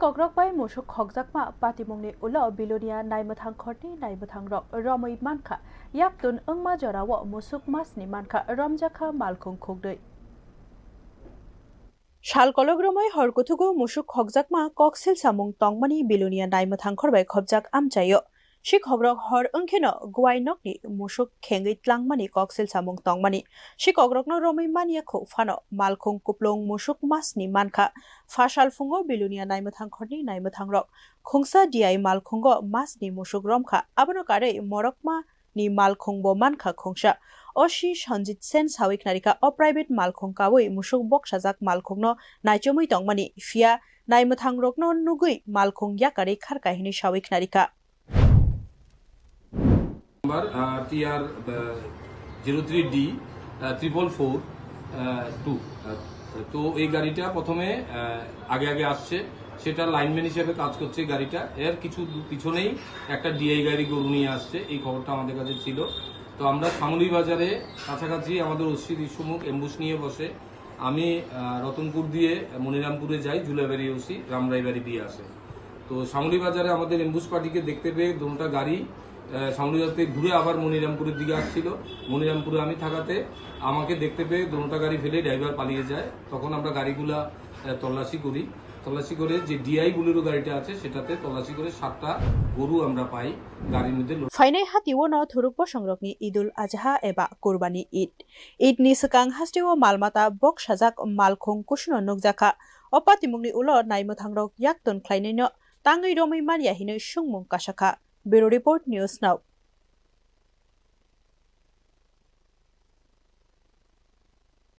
Sikogrok bai musuk khokjakma patimongni ulo Bilonia naimwthangrokni naimwthangrok romui mankha yaktun ungma jorawo musuk masni mankha Romkha Malkhung khogdei Shalkologromoi horkuthugo musuk khokjakma koksil samung tongmani Bilonia naimwthangrok bai khobjak amchayo Sikogrok hor ungkheno guainokni musuk khengei tlangmani koksil samung tongmani Sikogrokno romui mania kho phano Malkhung kuplwng musuk masni mankha Fashal fungo Bilonia naimwthangrokni naimwthangrok khungsa diai Malkhungo masni musuk Romkha abono kare morokma ni Malkhung bo mankha khungsa oshi sanjit sen sawik narika o private Malkhung kawui musuk boksajak Malkhungno naichamui tongmani fia naimwthangrokno nugui Malkhung yakari kharkahini sawik narika Number TR 03D 444 তো এই গাড়িটা প্রথমে আগে আসছে সেটা lineman হিসেবে কাজ করছে গাড়িটা এর কিছু পিছনেই একটা ডিআই গাড়ি গরু নিয়ে আসছে এই খবরটা আমাদের কাছে ছিল তো আমরা সামলি বাজারে কাছাকাছি আমাদের ওসি দিশুমুখ এমবুশ নিয়ে বসে আমি রতনপুর দিয়ে মনিরামপুরে যাই জুলাইবাড়ি ওসি রামরাইবাড়ি দিয়ে আসে তো সামলি বাজারে আমাদের এমবুশ পার্টিকে দেখতে পেয়ে দুটো গাড়ি সামলিবাজার ঘুরে আবার মনিরামপুরের দিকে আসছিল মনিরামপুরে আমি থাকাতে আমাকে দেখতে পেয়ে দুটো গাড়ি ফেলে ড্রাইভার পালিয়ে যায় তখন আমরা গাড়িগুলা তল্লাশি করে যে ডিআই বুলেরো গাড়িটা আছে সেটাতে তল্লাশি করে 7টা গরু আমরা পাই গাড়ির মধ্যে ফাইনাই হাতিও ন থুরুকব সংরকনি ঈদুল আজহা এবা Qurbani Eid ni sakang hasteo malmata bok sajak Malkhung kushno nukjaka opatimungni ulo naimwthangrok yakton khlainai no tangui romui maria hinoi sungmung kasaka Bureau Report News Now